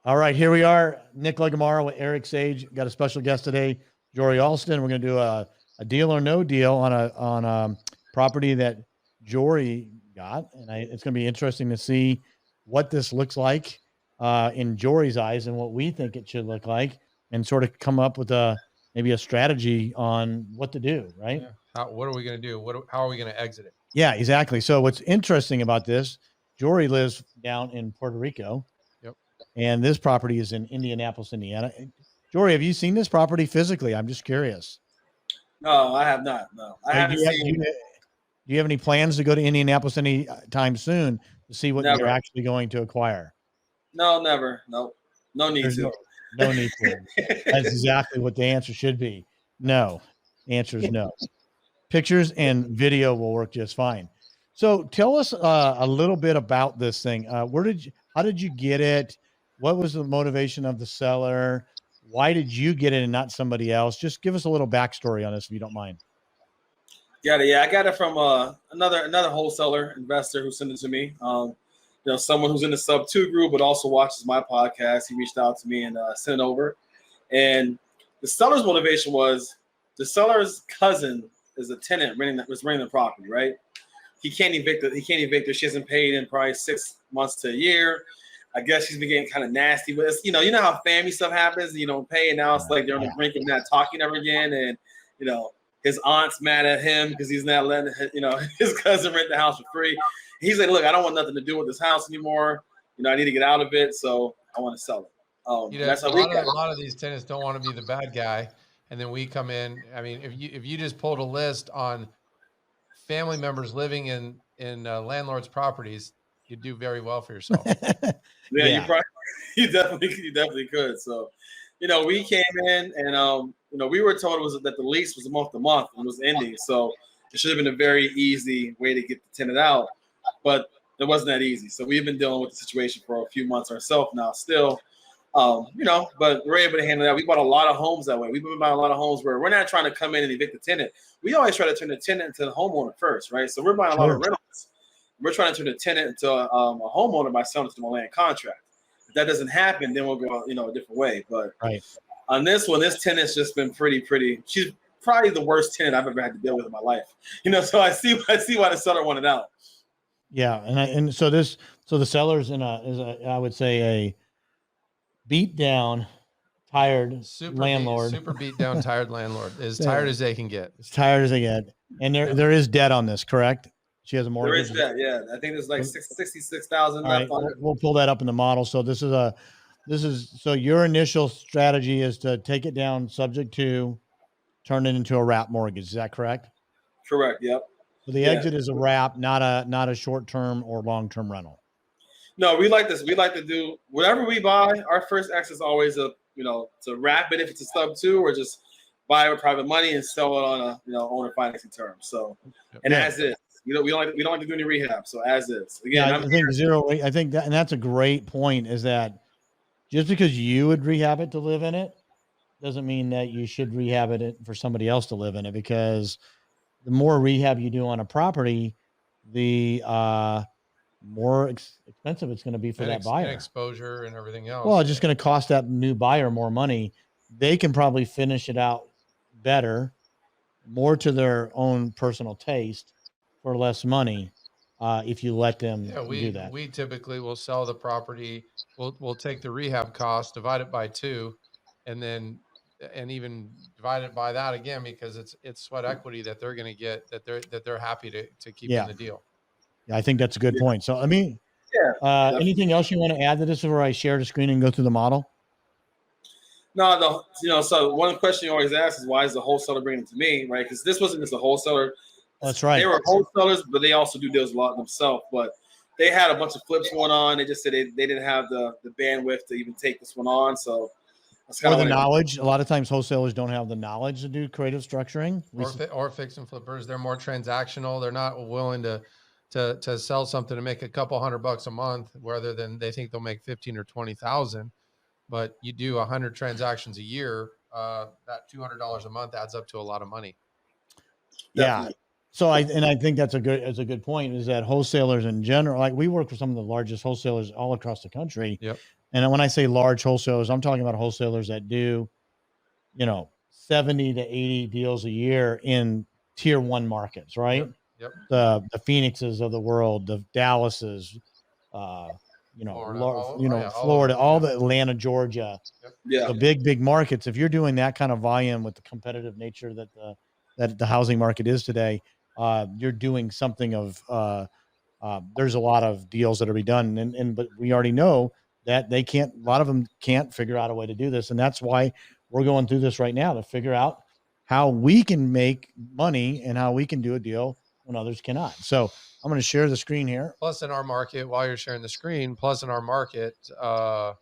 All right, here we are. Nick Legamara with Eric Sage. Got a special guest today, Jory Alston. We're going to do a deal or no deal on a property that Jory got, and it's going to be interesting to see what this looks like in Jory's eyes and what we think it should look like, and sort of come up with maybe a strategy on what to do. Right? Yeah. What are we going to do? How are we going to exit it? Yeah, exactly. So what's interesting about this? Jory lives down in Puerto Rico. And this property is in Indianapolis, Indiana. Jory, have you seen this property physically? I'm just curious. No, I have not. No, I haven't seen. Do you have any plans to go to Indianapolis anytime soon to see what you're actually going to acquire? No, never. No, no need to. No need to. That's exactly what the answer should be. No. The answer is no. Pictures and video will work just fine. So tell us a little bit about this thing. How did you get it? What was the motivation of the seller? Why did you get it and not somebody else? Just give us a little backstory on this, if you don't mind. Yeah, I got it from another wholesaler investor who sent it to me. Someone who's in the sub 2 group, but also watches my podcast. He reached out to me and sent it over. And the seller's motivation was the seller's cousin is a tenant renting the property, right? He can't evict her. She hasn't paid in probably 6 months to a year. I guess she's been getting kind of nasty, but it's, you know how family stuff happens. You don't pay, and now it's like they're on the brink of not talking ever again. And his aunt's mad at him because he's not letting his cousin rent the house for free. He's like, "Look, I don't want nothing to do with this house anymore. I need to get out of it, so I want to sell it." That's how a lot of these tenants don't want to be the bad guy, and then we come in. I mean, if you just pulled a list on family members living in landlords' properties, you'd do very well for yourself. Yeah. You definitely could. So, we came in and we were told that the lease was month to month and was ending. So it should have been a very easy way to get the tenant out, but it wasn't that easy. So we've been dealing with the situation for a few months ourselves now still. But we're able to handle that. We bought a lot of homes that way. We've been buying a lot of homes where we're not trying to come in and evict the tenant. We always try to turn the tenant into the homeowner first, right? So we're buying a lot of rentals. We're trying to turn the tenant into a homeowner by selling it to a land contract. If that doesn't happen, then we'll go, a different way. But on this one, this tenant's just been pretty. She's probably the worst tenant I've ever had to deal with in my life. So I see why the seller wanted out. Yeah, so the seller's I would say a beat down, tired landlord. Super beat down, tired landlord. As tired as they can get. As tired as they get. And there is debt on this, correct? She has a mortgage. There is debt, yeah. I think there's like $66,000 left on it. We'll pull that up in the model. So so your initial strategy is to take it down subject to turn it into a wrap mortgage. Is that correct? Correct. Yep. So the exit is a wrap, not a short-term or long-term rental. No, we like this. We like to do whatever we buy. Our first exit is always to wrap it if it's a sub 2, or just buy it with private money and sell it on a owner financing term. So, as is. We don't like to do any rehab. So as is. Again, I think that, and that's a great point, is that just because you would rehab it to live in it doesn't mean that you should rehab it for somebody else to live in it, because the more rehab you do on a property, the more expensive it's going to be for that buyer. And exposure and everything else. Well, it's just going to cost that new buyer more money. They can probably finish it out better, more to their own personal taste, for less money, if you let them do that. We typically will sell the property. We'll take the rehab cost, divide it by 2, and even divide it by that again, because it's sweat equity that they're going to get, that they're happy to keep in the deal. Yeah, I think that's a good point. So anything else you want to add to this before I share the screen and go through the model? No, so one question you always ask is, why is the wholesaler bringing it to me, right? Because this wasn't just a wholesaler. That's right. They were wholesalers, but they also do deals a lot themselves. But they had a bunch of flips going on. They just said they didn't have the bandwidth to even take this one on. So that's kind of the knowledge. A lot of times wholesalers don't have the knowledge to do creative structuring. Or fix and flippers. They're more transactional. They're not willing to sell something to make a couple $100 a month, rather than they think they'll make 15 or 20,000. But you do 100 transactions a year, that $200 a month adds up to a lot of money. Definitely. Yeah. So I think that's a good point, is that wholesalers in general, like we work with some of the largest wholesalers all across the country. Yep. And when I say large wholesalers, I'm talking about wholesalers that do, 70 to 80 deals a year in tier 1 markets, right? Yep. The Phoenixes of the world, the Dallases, Florida, Florida, all the Atlanta, Georgia, Yeah. the big markets. If you're doing that kind of volume with the competitive nature that the housing market is today, you're doing something of, there's a lot of deals that are be done. But we already know that a lot of them can't figure out a way to do this. And that's why we're going through this right now to figure out how we can make money and how we can do a deal when others cannot. So I'm going to share the screen here. Plus in our market, while you're sharing the screen, plus in our market, you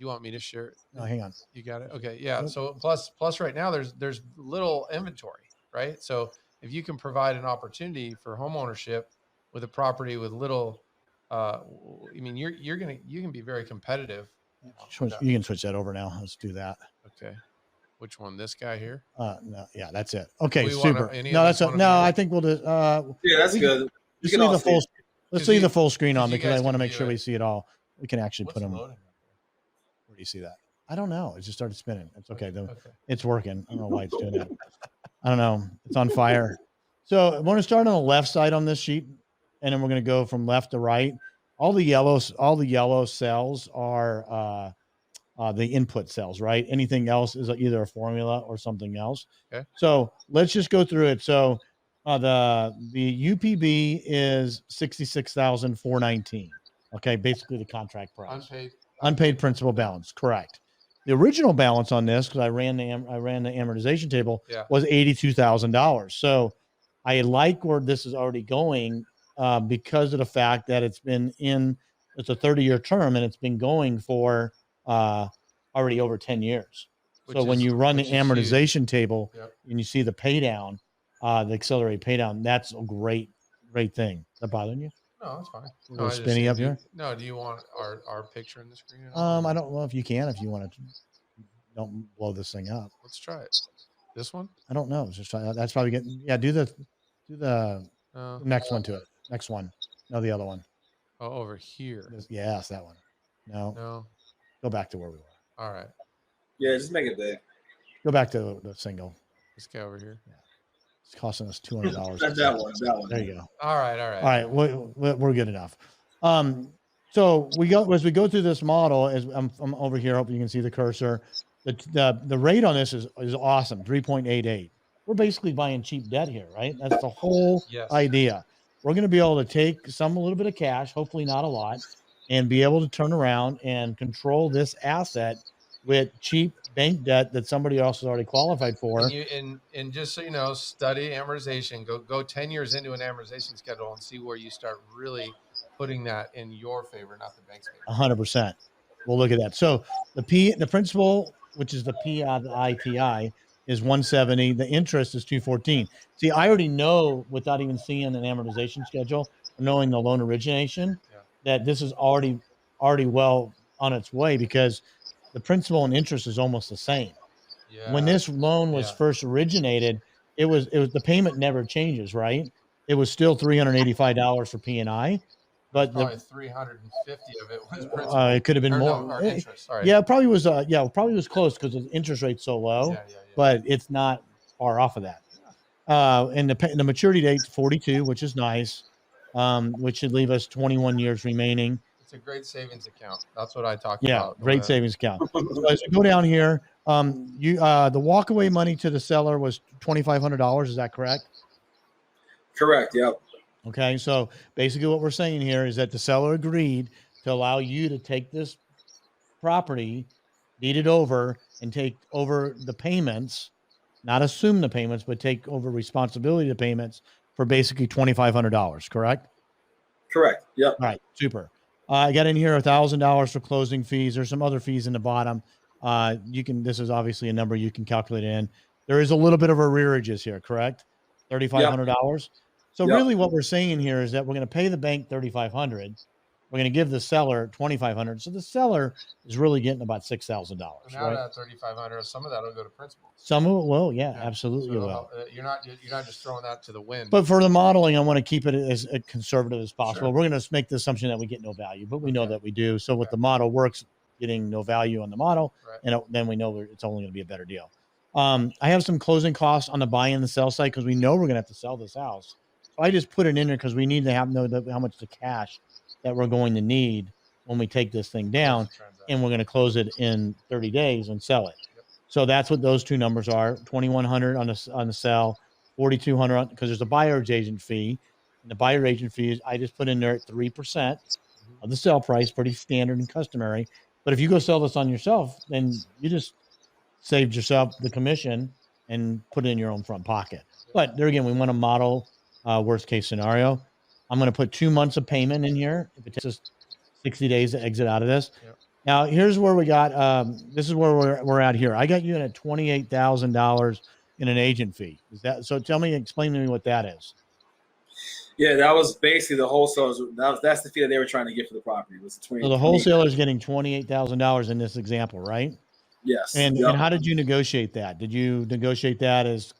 want me to share? Oh, hang on. You got it. Okay. Yeah. Nope. So plus right now there's little inventory, right? So if you can provide an opportunity for home ownership with a property with little, you can be very competitive. You can switch that over now. Let's do that. Okay. Which one? This guy here? No, yeah, that's it. Okay, We super. wanna- any No, of that's us wanna no. be- I think we'll just Yeah, that's good. let's can leave all the see full. it. Let's 'Cause leave you- the full screen on 'cause you because I guys want to can make view sure it. we see it all. We can actually What's put them. loading? Where do you see that? I don't know. It just started spinning. It's okay though. Okay. It's working. I don't know why it's doing that. I don't know. It's on fire. So I'm going to start on the left side on this sheet, and then we're going to go from left to right. All the yellow cells are the input cells, right? Anything else is either a formula or something else. Okay. So let's just go through it. So the UPB is $66,419. Okay, basically the contract price. Unpaid principal balance, correct. The original balance on this, because I ran the amortization table, was $82,000. So I like where this is already going because of the fact that it's a 30-year term and it's been going for already over 10 years. So when you run the amortization table and you see the pay down, the accelerated pay down, that's a great thing. Is that bothering you? No, it's fine. A little spinny up here. No, do you want our picture in the screen? I don't know if you can. If you want to, don't blow this thing up. Let's try it. This one? I don't know. Just try. That's probably getting. Yeah, do the next one to it. Next one. No, the other one. Oh, over here. Yes, that one. No. Go back to where we were. All right. Yeah, just make it big. Go back to the single. This guy over here. Yeah. It's costing us $200. that one. There you go. All right. All right. We're good enough. So as we go through this model, as I'm over here, hope you can see the cursor. The rate on this is awesome. 3.88. We're basically buying cheap debt here, right? That's the whole idea. We're going to be able to take a little bit of cash, hopefully not a lot, and be able to turn around and control this asset with cheap bank debt that somebody else has already qualified for. And just so you know, study amortization. Go 10 years into an amortization schedule and see where you start really putting that in your favor, not the bank's favor. 100%. We'll look at that. So the principal, which is the PITI, is 170. The interest is 214. See, I already know without even seeing an amortization schedule, knowing the loan origination, that this is already well on its way because the principal and interest is almost the same. Yeah. When this loan was first originated, it was the payment never changes, right? It was still $385 for P&I, but probably 350 of it was principal. It could have been more. No, interest. Sorry. Yeah, it probably was. Probably was close because the interest rate's so low. Yeah. But it's not far off of that. And the maturity date's 42, which is nice, which should leave us 21 years remaining. It's a great savings account. That's what I talked about. Yeah, great savings account. So as we go down here, the walkaway money to the seller was $2,500. Is that correct? Correct. Yep. Okay, so basically what we're saying here is that the seller agreed to allow you to take this property, deed it over, and take over the payments, not assume the payments, but take over responsibility of the payments for basically $2,500, correct? Correct. Yep. All right, super. I got in here $1,000 for closing fees. There's some other fees in the bottom. This is obviously a number you can calculate in. There is a little bit of arrearages here, correct? $3,500. So really what we're saying here is that we're going to pay the bank $3,500. We're going to give the seller $2,500. So the seller is really getting about $6,000. And out Right? of that 3,500, some of that will go to principal. Some of it will, yeah, Yeah. absolutely So will. you're not just throwing that to the wind. But for the modeling, I want to keep it as conservative as possible. Sure. We're going to make the assumption that we get no value, but we know Okay. that we do. So with Okay. the model works, getting no value on the model, Right. and then we know it's only going to be a better deal. I have some closing costs on the buy and the sell side because we know we're going to have to sell this house. So I just put it in there because we need to know how much the cash that we're going to need when we take this thing down, and we're going to close it in 30 days and sell it. Yep. So that's what those two numbers are: 2,100 on the sell, 4,200 because there's a buyer's agent fee, and the buyer agent fee I just put in there at 3% of the sell price, pretty standard and customary. But if you go sell this on yourself, then you just saved yourself the commission and put it in your own front pocket. But there again, we want to model worst case scenario. I'm going to put 2 months of payment in here if it takes us 60 days to exit out of this. Yep. Now, here's where we got, this is where we're at here. I got you in at $28,000 in an agent fee. Is that, so explain to me what that is. Yeah, that was basically the wholesalers. That's the fee that they were trying to get for the property. Was So the wholesaler's getting $28,000 in this example, right? Yes. And how did you negotiate that? Did you negotiate that as,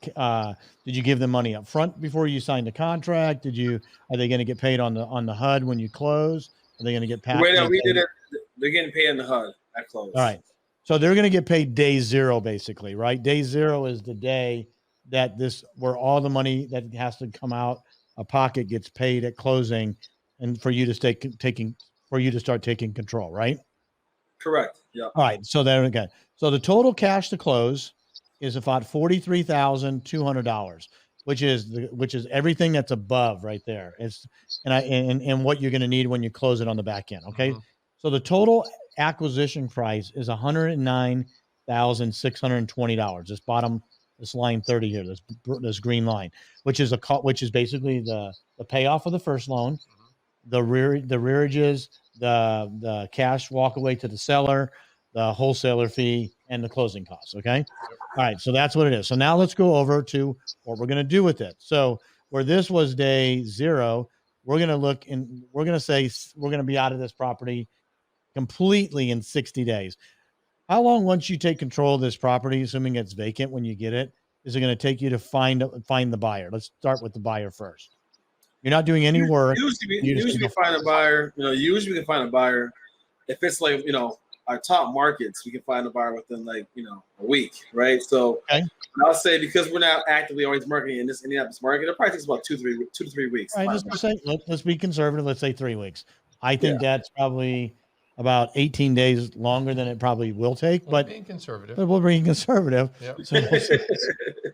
did you give them money up front before you signed the contract? Are they going to get paid on the HUD when you close? Are they going to get paid? We did it. They're getting paid in the HUD at close. All right. So they're going to get paid day zero, basically, right? Day zero is the day that where all the money that has to come out of pocket gets paid at closing, and for you to start taking control, right? Correct. Yeah. All right. So there again. So the total cash to close is about $43,200, which is everything that's above right there. And what you're going to need when you close it on the back end. Okay. Mm-hmm. So the total acquisition price is $109,620. This line 30 here, this green line, which is basically the payoff of the first loan, the rearages, the cash walk away to the seller, the wholesaler fee, and the closing costs. Okay. All right. So that's what it is. So now let's go over to what we're going to do with it. So where this was day zero, we're going to look and we're going to say we're going to be out of this property completely in 60 days. How long, once you take control of this property, assuming it's vacant when you get it, is it going to take you to find the buyer? Let's start with the buyer first. You're not doing any work. Usually we can find a buyer. Usually we can find a buyer. If it's like, our top markets, we can find a buyer within a week, right? So I'll say because we're not actively always marketing in this Indianapolis market, it probably takes about 2 to 3 weeks. All right, let's be conservative. Let's say 3 weeks. I think that's probably about 18 days longer than it probably will take. But being conservative. But we're being conservative. Yep. So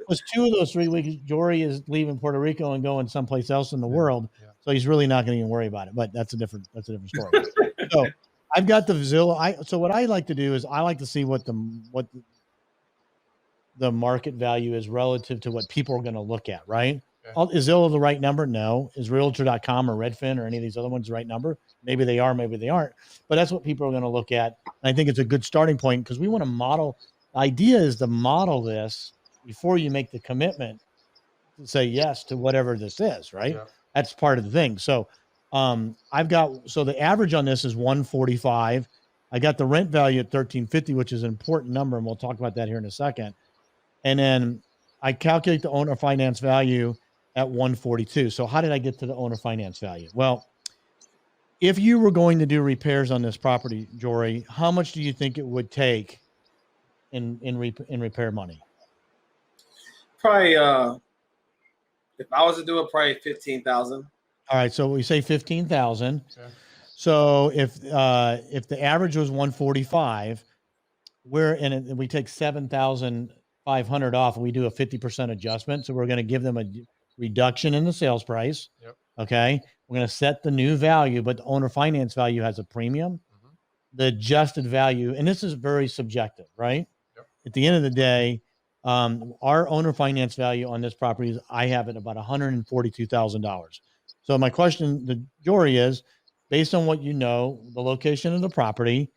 was 2 of those 3 weeks. Jory is leaving Puerto Rico and going someplace else in the world, so he's really not going to even worry about it. But that's a different story. So I've got the Zillow. So what I like to do is I like to see what the market value is relative to what people are going to look at, right? Okay. Is Zillow the right number? No. Is Realtor.com or Redfin or any of these other ones the right number? Maybe they are, maybe they aren't. But that's what people are going to look at. And I think it's a good starting point because we want to model. The idea is to model this before you make the commitment to say yes to whatever this is, right? Yeah. That's part of the thing. So the average on this is 145. I got the rent value at 1350, which is an important number, and we'll talk about that here in a second. And then I calculate the owner finance value at 142. So how did I get to the owner finance value? Well, if you were going to do repairs on this property, Jory, how much do you think it would take in repair money? Probably, if I was to do it, probably 15,000. All right, so we say 15,000. Okay. So if the average was 145, we take 7,500 off, and we do a 50% adjustment. So we're going to give them a reduction in the sales price. Yep. Okay. We're going to set the new value, but the owner finance value has a premium. Mm-hmm. The adjusted value, and this is very subjective, right? Yep. At the end of the day, our owner finance value on this property is, I have it about $142,000. So my question to Jory is, based on what you know, the location of the property,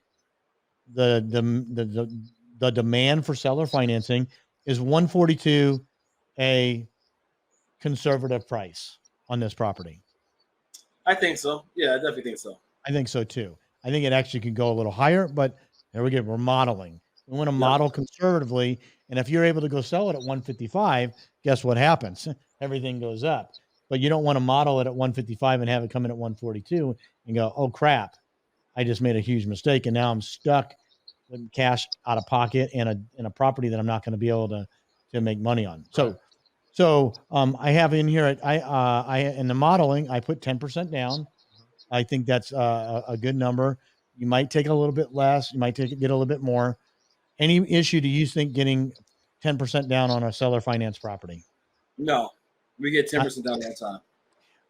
the demand for seller financing, is 142 a conservative price on this property? I think so. Yeah, I definitely think so. I think so too. I think it actually could go a little higher, but there we go. We're modeling. We want to model conservatively. And if you're able to go sell it at 155, guess what happens? Everything goes up. But you don't want to model it at 155 and have it come in at 142 and go, oh crap, I just made a huge mistake. And now I'm stuck with cash out of pocket and a property that I'm not going to be able to make money on. So I have in here, I in the modeling, I put 10% down. I think that's a good number. You might take a little bit less. You might get a little bit more. Any issue do you think getting 10% down on a seller finance property? No, we get 10% down all the time.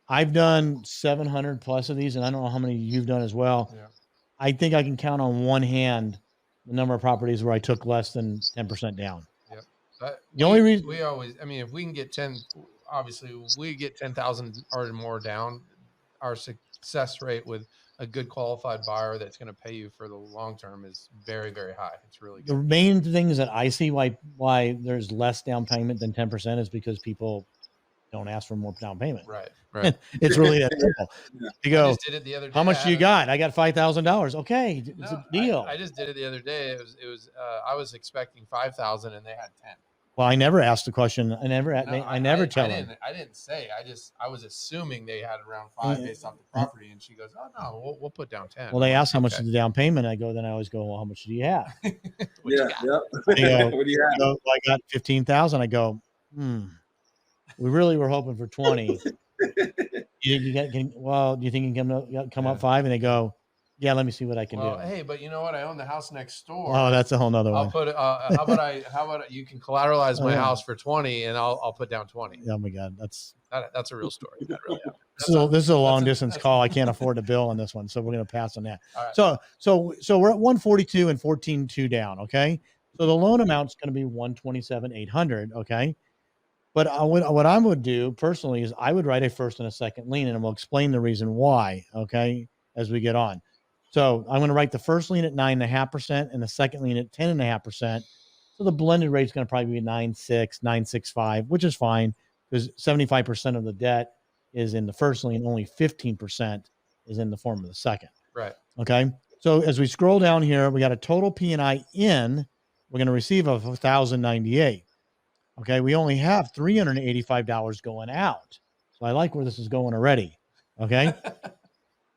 I've done 700 plus of these, and I don't know how many you've done as well. Yeah. I think I can count on one hand the number of properties where I took less than 10% down. Yep. But The only reason we always, I mean, if we can get 10, obviously we get 10,000 or more down, our success rate with a good qualified buyer that's going to pay you for the long term is very, very high. It's really the good. main things that I see why there's less down payment than 10% is because people don't ask for more down payment. Right. Right. It's really that simple. You go, I just did it the other day. how much do you got? I got $5,000. Okay, it's a deal. I just did it the other day. It was I was expecting 5,000 and they had 10. Well, I never asked the question. I never tell them. I didn't say. I was assuming they had around 5 based off the property, and she goes, "Oh no, we'll put down 10." Well, they asked how much is the down payment. I always go, well, how much do you have? What do you have? Well, I got 15,000. I go, we really were hoping for 20. Do you think you can come up 5? And they go, yeah, let me see what I can do. Hey, but you know what? I own the house next door. Oh, that's a whole nother one. I'll put it. How about you can collateralize my house for 20, and I'll put down 20. Oh my God, that's a real story. That really this is a long distance call. I can't afford a bill on this one, so we're going to pass on that. Right. So we're at 142 and 14.2 down. Okay, so the loan amount's going to be 127,800. Okay, but what I would do personally is I would write a first and a second lien, and we'll explain the reason why. Okay, as we get on. So I'm going to write the first lien at 9.5% and the second lien at 10.5%. So the blended rate is going to probably be 9.6, 9.65, which is fine because 75% of the debt is in the first lien. Only 15% is in the form of the second. Right. Okay. So as we scroll down here, we got a total P&I in. We're going to receive of $1,098. Okay. We only have $385 going out. So I like where this is going already. Okay.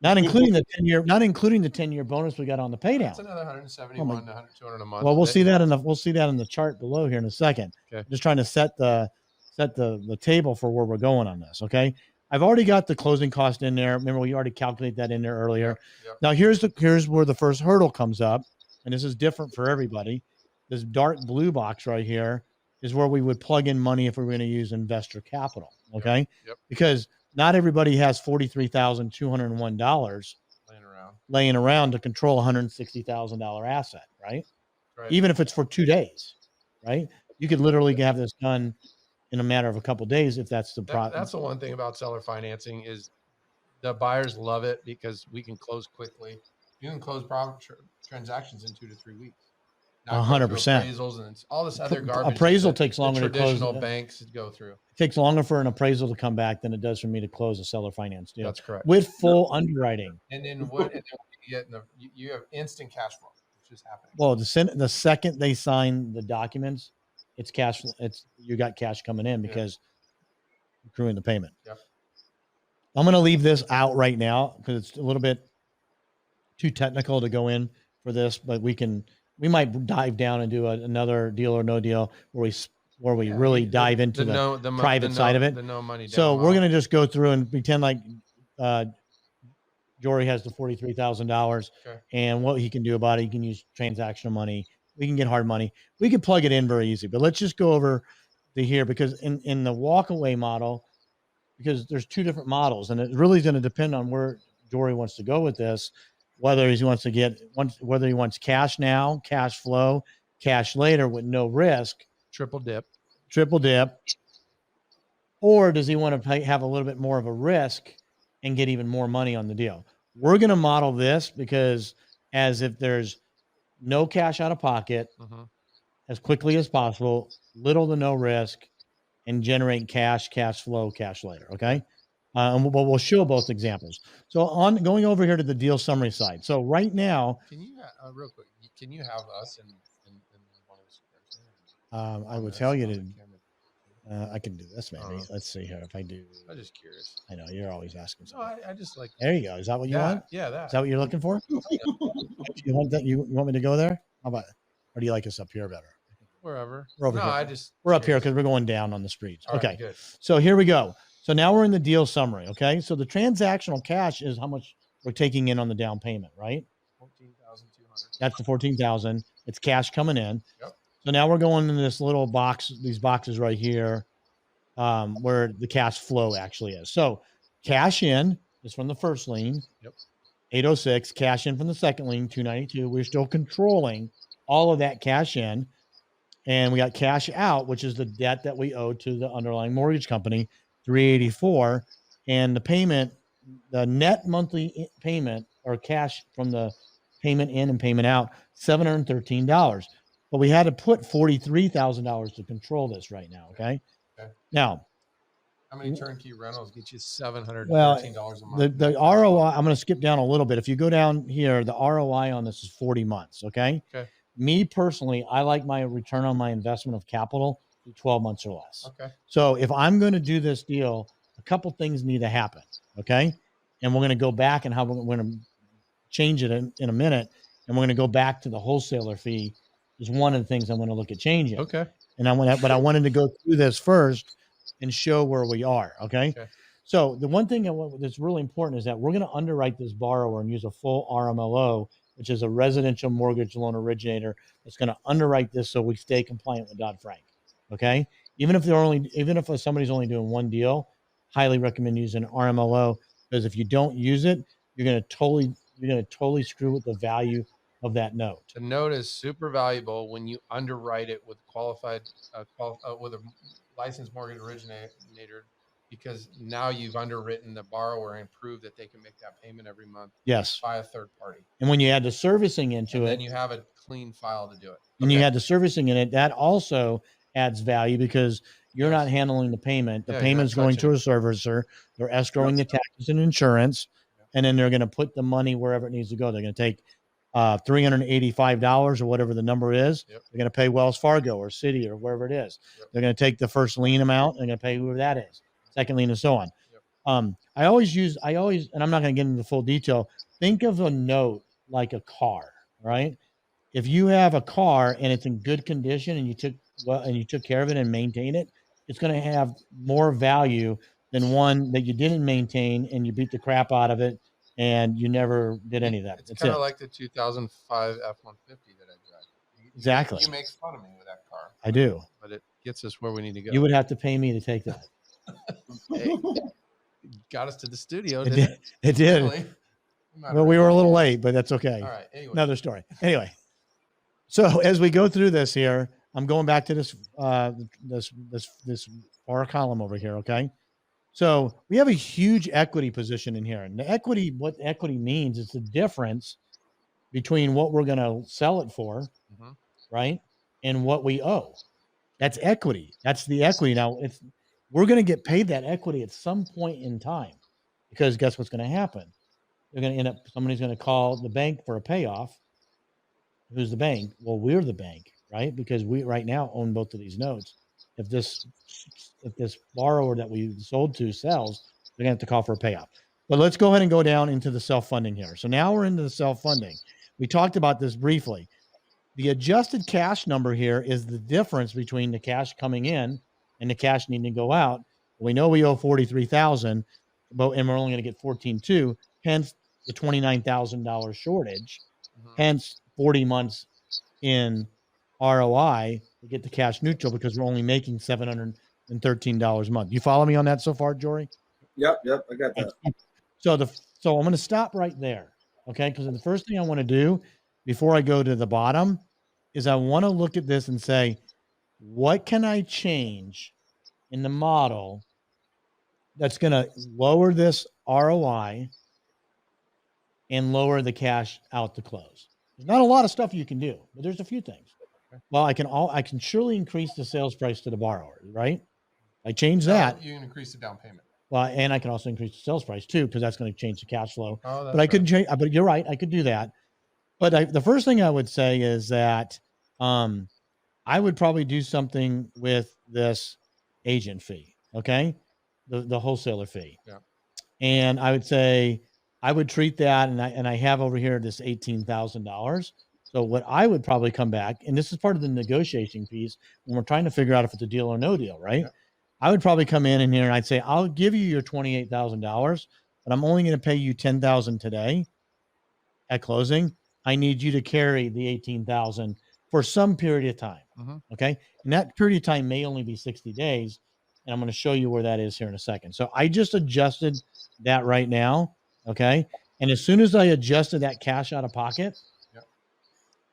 Not including the 10-year bonus we got on the pay down. That's another 171 to 200 a month. Well, we'll see that in the chart below here in a second. Okay. Just trying to set the table for where we're going on this. Okay. I've already got the closing cost in there. Remember, we already calculated that in there earlier. Yep. Now here's where the first hurdle comes up, and this is different for everybody. This dark blue box right here is where we would plug in money if we were going to use investor capital. Okay. Yep. Because not everybody has $43,201 laying around to control a $160,000 asset, right? Right? Even if it's for 2 days, right? You could literally have this done in a matter of a couple of days if that's the problem. That's the one thing about seller financing is the buyers love it because we can close quickly. You can close transactions in 2 to 3 weeks. 100%. Appraisals and all this other garbage. Appraisal takes longer to close. Traditional banks go through. It takes longer for an appraisal to come back than it does for me to close a seller finance deal. That's correct. With full underwriting. And then what you get you have instant cash flow. It's just happening. Well, the second they sign the documents, it's cash. You got cash coming in because accruing the payment. Yep. I'm going to leave this out right now because it's a little bit too technical to go in for this, but we might dive down and do another deal or no deal where we really dive into the private side of it. The no money down so we're going to just go through and pretend like Jory has the $43,000 and what he can do about it. He can use transactional money. We can get hard money. We can plug it in very easy, but let's just go over to here because in the walkaway model, because there's 2 different models and it really is going to depend on where Jory wants to go with this. Whether he wants cash now, cash flow, cash later with no risk, triple dip, or does he want to have a little bit more of a risk and get even more money on the deal? We're going to model this because as if there's no cash out of pocket as quickly as possible, little to no risk, and generate cash flow, cash later. Okay. And we'll show both examples. So on going over here to the deal summary side. So right now, Can you real quick? Can you have us in one of the squares? I would tell you to. I can do this maybe. Let's see here if I do. I'm just curious. I know you're always asking. No, I just like. There you go. Is that what you want? Yeah, that. Is that what you're looking for? You want that? You want me to go there? How about? Or do you like us up here better? Wherever. We're over here. We're up here because we're going down on the streets. All okay. Right, good. So here we go. So now we're in the deal summary. Okay. So the transactional cash is how much we're taking in on the down payment, right? 14,200. That's the 14,000. It's cash coming in. Yep. So now we're going in this little box, these boxes right here, where the cash flow actually is. So cash in is from the first lien. Yep. 806, cash in from the second lien, 292. We're still controlling all of that cash in. And we got cash out, which is the debt that we owe to the underlying mortgage company, 384. And the payment, the net monthly payment or cash from the payment in and payment out, $713. But we had to put $43,000 to control this right now. Okay. Now, how many turnkey rentals get you $713 a month? The ROI, I'm going to skip down a little bit. If you go down here, the ROI on this is 40 months. Okay. Me personally, I like my return on my investment of capital to 12 months or less. Okay. So if I'm going to do this deal, a couple things need to happen. Okay. And we're going to go back and how we're going to change it in a minute. And we're going to go back to the wholesaler fee is one of the things I'm going to look at changing. Okay. And I wanted to go through this first and show where we are. Okay. So the one thing that's really important is that we're going to underwrite this borrower and use a full RMLO, which is a residential mortgage loan originator that's going to underwrite this so we stay compliant with Dodd-Frank. Okay. Even if somebody's only doing one deal, highly recommend using RMLO, because if you don't use it, you're going to totally screw with the value of that note. The note is super valuable when you underwrite it with with a licensed mortgage originator, because now you've underwritten the borrower and proved that they can make that payment every month. Yes. By a third party. And when you add the servicing into it, then you have a clean file to do it. And you add the servicing in it, that also adds value because you're not handling the payment. The payment's going to a servicer. They're escrowing the taxes and insurance, and then they're going to put the money wherever it needs to go. They're going to take $385 or whatever the number is. They're going to pay Wells Fargo or Citi or wherever it is. They're going to take the first lien amount and they're going to pay whoever that is, second lien, and so on. I always, and I'm not going to get into the full detail. Think of a note like a car, right? If you have a car and it's in good condition and you took care of it and maintain it, it's going to have more value than one that you didn't maintain and you beat the crap out of it and you never did any of that. It's kind of like the 2005 F-150 that I drive. Exactly. You make fun of me with that car. I do. But it gets us where we need to go. You would have to pay me to take that. Hey, got us to the studio. It did. Really? Well, we were a little late, but that's okay. All right. Anyway. Another story. Anyway. So as we go through this here, I'm going back to this far column over here. Okay. So we have a huge equity position in here, and what equity means is the difference between what we're going to sell it for, right, and what we owe. That's equity. That's the equity. Now, if we're going to get paid that equity at some point in time, because guess what's going to happen? They're going to end up. Somebody's going to call the bank for a payoff. Who's the bank? Well, we're the bank, right? Because we right now own both of these notes. If this borrower that we sold to sells, they're gonna have to call for a payoff. But let's go ahead and go down into the self-funding here. So now we're into the self-funding. We talked about this briefly. The adjusted cash number here is the difference between the cash coming in and the cash needing to go out. We know we owe $43,000, and we're only going to get $14,200. Hence the $29,000 shortage. Hence 40 months in ROI to get the cash neutral because we're only making $713 a month. You follow me on that so far, Jory? Yep, I got that. So I'm going to stop right there, okay? Because the first thing I want to do before I go to the bottom is I want to look at this and say, what can I change in the model that's going to lower this ROI and lower the cash out to close? There's not a lot of stuff you can do, but there's a few things. Well, I can surely increase the sales price to the borrower, right? I change that. You can increase the down payment. Well, and I can also increase the sales price too, because that's going to change the cash flow. Oh, that's But I couldn't change. But you're right, I could do that. But the first thing I would say is that I would probably do something with this agent fee. Okay, the wholesaler fee. Yeah. And I would say I would treat that, and I have over here this $18,000. So what I would probably come back, and this is part of the negotiation piece when we're trying to figure out if it's a deal or no deal, right? Yeah. I would probably come in here and I'd say, I'll give you your $28,000, but I'm only going to pay you $10,000 today at closing. I need you to carry the $18,000 for some period of time. Okay. And that period of time may only be 60 days. And I'm going to show you where that is here in a second. So I just adjusted that right now. Okay. And as soon as I adjusted that cash out of pocket,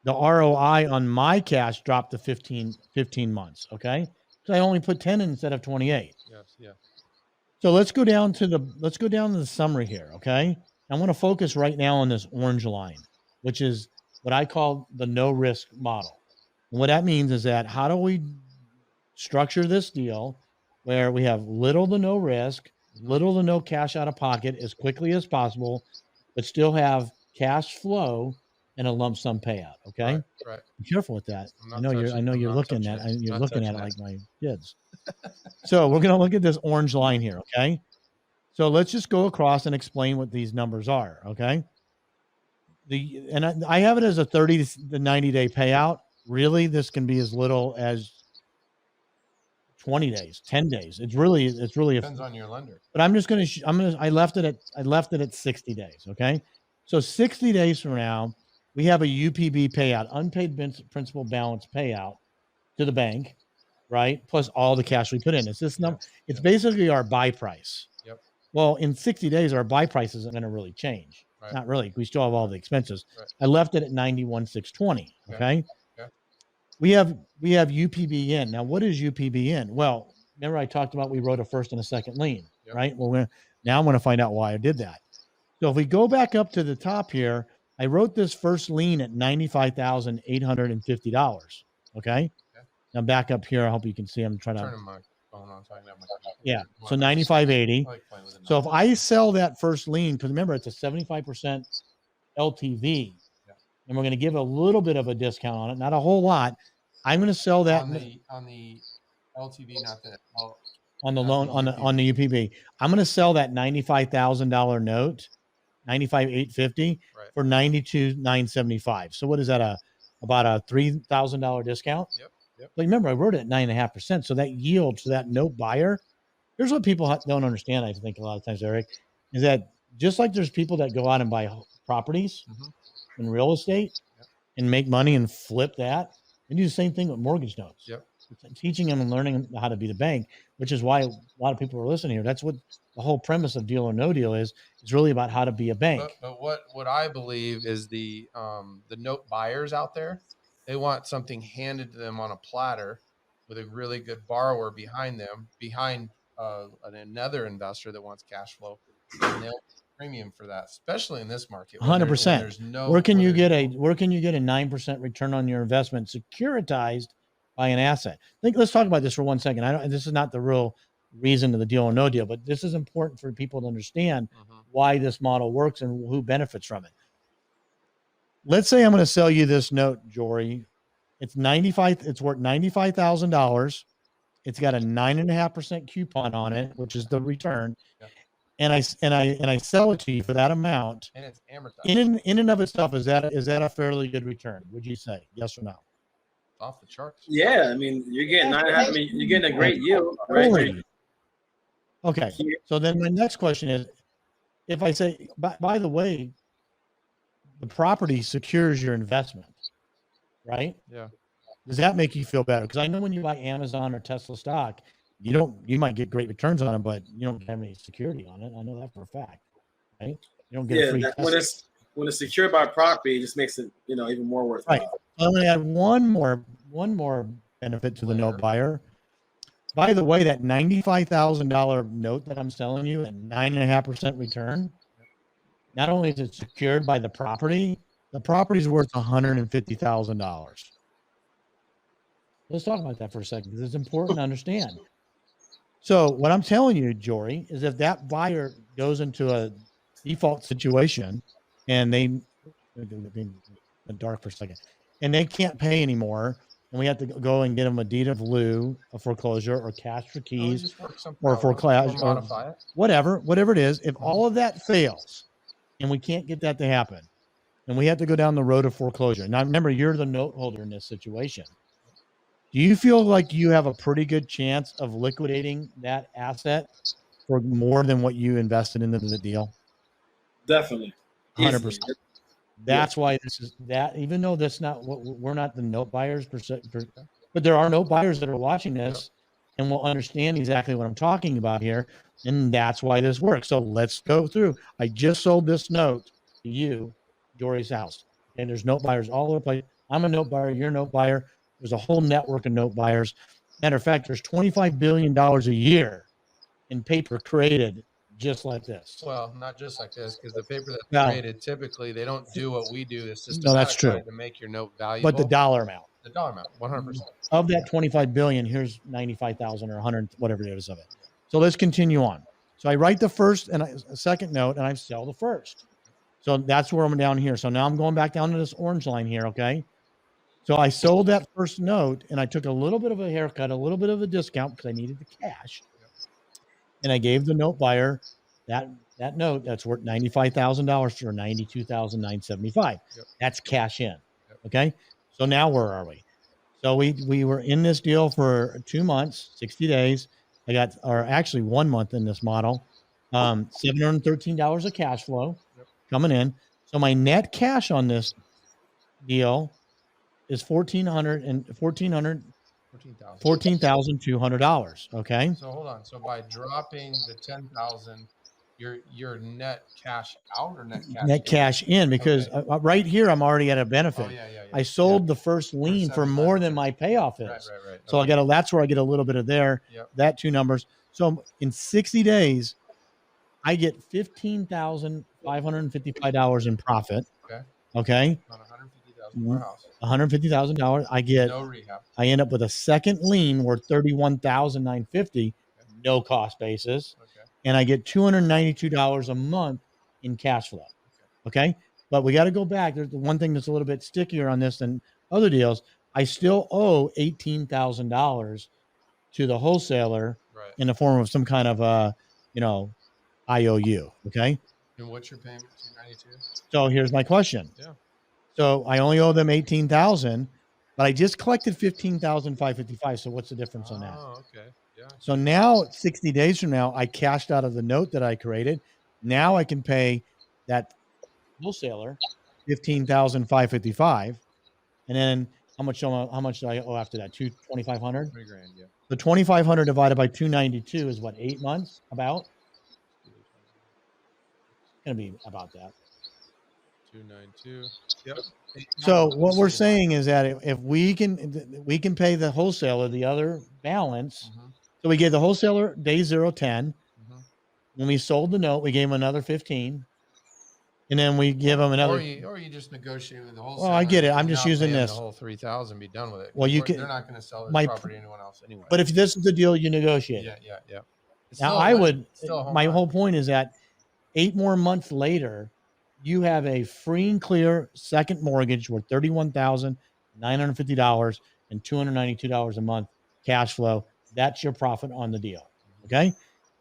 the ROI on my cash dropped to 15 months. Okay. So I only put 10 instead of 28. Yes. Yeah. So let's go down to the summary here. Okay. I want to focus right now on this orange line, which is what I call the no risk model. And what that means is that how do we structure this deal where we have little to no risk, little to no cash out of pocket as quickly as possible, but still have cash flow and a lump sum payout. Okay. Right. Be careful with that. I know touching- you're I'm not looking at touching it. you're Not looking at it touching like my kids. So we're gonna look at this orange line here. Okay. So let's just go across and explain what these numbers are. Okay. I have it as a 30 to 90 day payout. Really, this can be as little as 20 days, 10 days. It's really Depends on your lender. But I left it at 60 days. Okay. So 60 days from now, we have a UPB payout, unpaid principal balance payout to the bank, right? Plus all the cash we put in. It's this number. It's basically our buy price. Yep. Well, in 60 days, our buy price isn't going to really change. Right. Not really. We still have all the expenses. Right. I left it at 91,620. Okay. Okay. We have UPB in. Now, what is UPB in? Well, remember I talked about we wrote a first and a second lien, right? Well, now I'm going to find out why I did that. So if we go back up to the top here, I wrote this first lien at $95,850. Okay. Now back up here. I hope you can see. I'm trying to turn my phone on. Yeah. So 9580. So if I sell that first lien, because remember it's a 75% LTV, and we're going to give a little bit of a discount on it, not a whole lot. I'm going to sell that on the LTV, not the on the loan on the UPB. I'm going to sell that $95,000 note, $95,850 for $92,975. So what is that? About a $3,000 discount. Yep. But remember, I wrote it at 9.5%. So that yield to that note buyer. Here's what people don't understand. I think a lot of times, Eric, is that just like there's people that go out and buy properties in real estate and make money and flip that, they do the same thing with mortgage notes. It's teaching them and learning them how to be the bank, which is why a lot of people are listening here. That's what the whole premise of Deal or No Deal is. It's really about how to be a bank. But what I believe is the note buyers out there, they want something handed to them on a platter with a really good borrower behind them, behind another investor that wants cash flow, and they'll premium for that, especially in this market. 100%. Where can you get a 9% return on your investment securitized by an asset? Let's talk about this for 1 second. This is not the real reason of the Deal or No Deal, but this is important for people to understand why this model works and who benefits from it. Let's say I'm going to sell you this note, Jory. It's worth $95,000. It's got a 9.5% coupon on it, which is the return. And I sell it to you for that amount. And it's amortized. In and of itself, is that a fairly good return? Would you say yes or no? Off the charts. Yeah, I mean you're getting you're getting a great yield, right? Okay. So then my next question is, if I say, by the way, the property secures your investment, right? Yeah. Does that make you feel better? Because I know when you buy Amazon or Tesla stock, you might get great returns on it, but you don't have any security on it. I know that for a fact, right? You don't get a free Tesla. When it's secured by property, it just makes it even more worthwhile. Right. I'm going to add one more benefit to the note buyer. By the way, that $95,000 note that I'm selling you at 9.5% return, not only is it secured by the property is worth $150,000. Let's talk about that for a second because it's important to understand. So what I'm telling you, Jory, is if that buyer goes into a default situation and they dark for a second, and they can't pay anymore, and we have to go and get them a deed of lieu, a foreclosure, or cash for keys, just work something or out, foreclosure, or modify it. whatever it is. If all of that fails, and we can't get that to happen, and we have to go down the road of foreclosure. Now, remember, you're the note holder in this situation. Do you feel like you have a pretty good chance of liquidating that asset for more than what you invested into the deal? Definitely. 100%. That's why this is that, even though that's not what we're not the note buyers but there are note buyers that are watching this and will understand exactly what I'm talking about here. And that's why this works. So let's go through. I just sold this note to you, Jory's house. And there's note buyers all over the place. I'm a note buyer. You're a note buyer. There's a whole network of note buyers. Matter of fact, there's $25 billion a year in paper created just like this. Well, not just like this, because the paper that's created, typically they don't do what we do. It's just that's true to make your note valuable. But the dollar amount, 100% of that 25 billion, here's 95,000 or 100, whatever it is of it. So let's continue on. So I write the first and a second note, and I sell the first. So that's where I'm down here. So now I'm going back down to this orange line here. Okay. So I sold that first note, and I took a little bit of a haircut, a little bit of a discount because I needed the cash. And I gave the note buyer that note that's worth $95,000 for $92,975. That's cash in. Okay. So now where are we? So we were in this deal for 2 months, 60 days. I got, or actually 1 month in this model, $713 of cash flow coming in. So my net cash on this deal is $14,200. Okay. So hold on. So by dropping the 10,000, your net cash out or net cash in, because right here I'm already at a benefit. I sold the first lien for more than my payoff is. Right. So I got that's where I get a little bit of there. That two numbers. So in 60 days, I get $15,555 in profit. Okay. On $150,000 $150,000. I get no rehab. I end up with a second lien worth $31,950, no cost basis, and I get $292 a month in cash flow. Okay, but we got to go back. There's the one thing that's a little bit stickier on this than other deals. I still owe $18,000 to the wholesaler in the form of some kind of IOU. Okay. And what's your payment? $292. So here's my question. So I only owe them $18,000, but I just collected $15,555. So what's the difference on that? Oh, okay. Yeah. So now 60 days from now, I cashed out of the note that I created. Now I can pay that wholesaler $15,555. And then how much do I owe after that? $2,500? $3,000, yeah. The 2,500 divided by 292 is what, 8 months about? It's going to be about that. 292. Yep. So what we're saying is that if we can pay the wholesaler the other balance. So we gave the wholesaler day 010. When we sold the note, we gave him another 15. And then we give them another. Or you just negotiate with the wholesaler. Well, I get it. I'm just using this. The whole 3,000, be done with it. Well, they're not going to sell their property to anyone else anyway. But if this is the deal, you negotiate. Yeah. Now my whole point is that 8 more months later, you have a free and clear second mortgage worth $31,950 and $292 a month cash flow. That's your profit on the deal. Okay.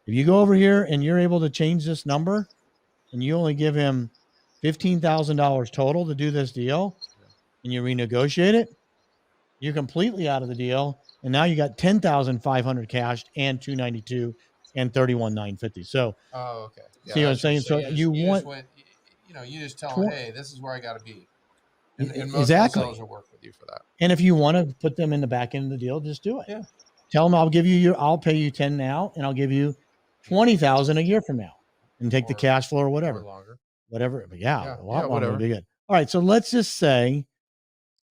If you go over here and you're able to change this number and you only give him $15,000 total to do this deal and you renegotiate it, you're completely out of the deal. And now you got 10,500 cashed and 292 and 31,950. So, okay. See what I'm saying? So you just tell them, hey, this is where I got to be. And most exactly. wholesalers will work with you for that. And if you want to put them in the back end of the deal, just do it. Yeah. Tell them I'll pay you 10 now, and I'll give you 20,000 a year from now, and take the cash flow or whatever. Or longer. Whatever. But a lot longer would be good. All right. So let's just say I'm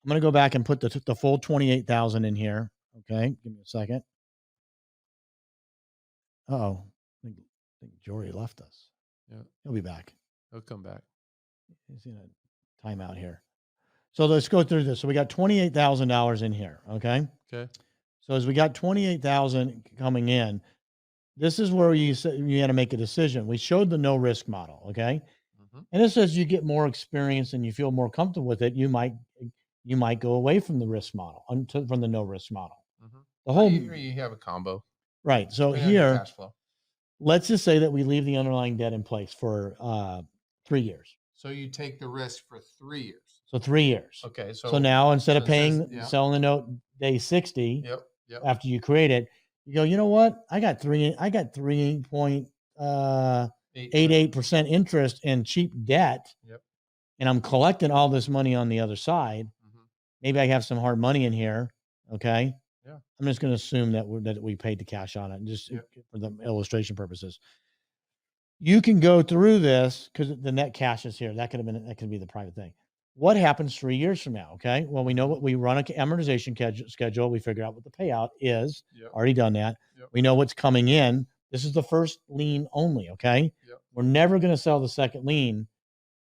going to go back and put the full 28,000 in here. Okay. Give me a second. I think Jory left us. Yeah. He'll be back. He'll come back. He's in a timeout here. So let's go through this. So we got $28,000 in here. Okay. Okay. So as we got 28,000 coming in, this is where you had to make a decision. We showed the no risk model, okay? And it says you get more experience and you feel more comfortable with it, you might go away from the risk model, from the no risk model. The whole you have a combo, right? So depending on your here, cash flow. let's just say that we leave the underlying debt in place for 3 years. So you take the risk for 3 years. So 3 years. Okay. So now instead of so it says- paying yeah. selling the note day 60, Yep. after you create it, you go, you know what? I got 3.88% interest in cheap debt. Yep. And I'm collecting all this money on the other side. Maybe I have some hard money in here. Okay. Yeah. I'm just going to assume that we paid the cash on it, just for the illustration purposes. You can go through this because the net cash is here. That could be the private thing. What happens 3 years from now? Okay. Well, we know what we run an amortization schedule. We figure out what the payout is. Yep. Already done that. Yep. We know what's coming in. This is the first lien only. Okay. Yep. We're never going to sell the second lien.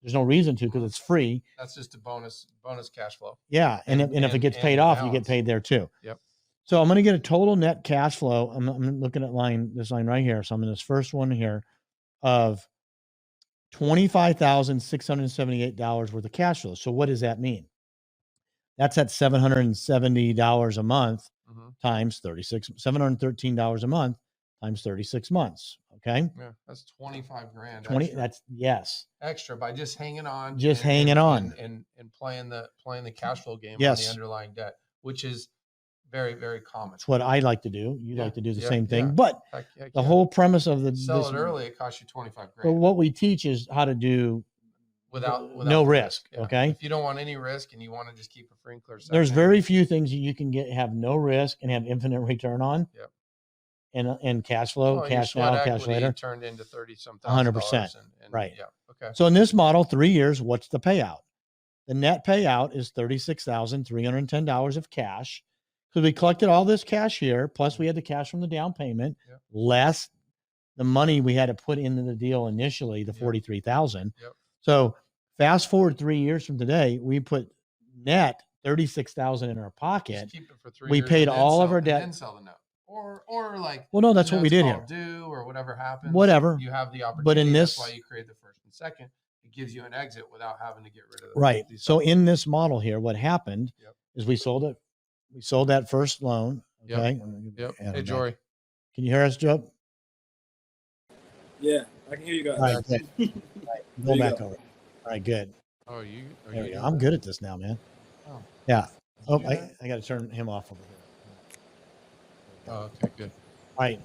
There's no reason to, because it's free. That's just a bonus cash flow. Yeah. And if it gets paid off, you get paid there too. Yep. So I'm going to get a total net cash flow. I'm looking at this line right here. So I'm in this first one here of $25,678 worth of cash flow. So what does that mean? That's at $770 a month times 36, $713 a month times 36 months. Okay. Yeah. That's 25 grand. 20. Extra. That's yes. Extra by just hanging on, and playing the cash flow game Yes. on the underlying debt, which is very, very common. That's what I like to do. You like to do the same thing, yeah. but Heck the whole premise of sell it early, it costs you 25 But grand what we teach is how to do without no the risk. Yeah. Okay. If you don't want any risk and you want to just keep a free and clear, There's very few things that you can have no risk and have infinite return on. Yep. And cash flow, cash now, cash later, turned into 30-some 100%. Right. Yeah. Okay. So in this model, 3 years, what's the payout? The net payout is $36,310 of cash. So we collected all this cash here, plus we had the cash from the down payment, less the money we had to put into the deal initially, the $43,000. Yep. So fast forward 3 years from today, we put net $36,000 in our pocket. Just keep it for 3 we years paid and all of our and debt. then sell the note. Or like, well, no, that's what we did here. Due or whatever happens. Whatever. You have the opportunity. But in this, that's why you create the first and second. It gives you an exit without having to get rid of it. Right. So in this model here, what happened is we sold it. We sold that first loan. Okay. Yep. Hey, Jory. Can you hear us, Joe? Yeah, I can hear you guys. All right, good. All right, go back over. All right, good. Oh, you. There we go. I'm good at this now, man. Oh. Yeah. Oh, I got to turn him off over here. Oh, okay, good. All right.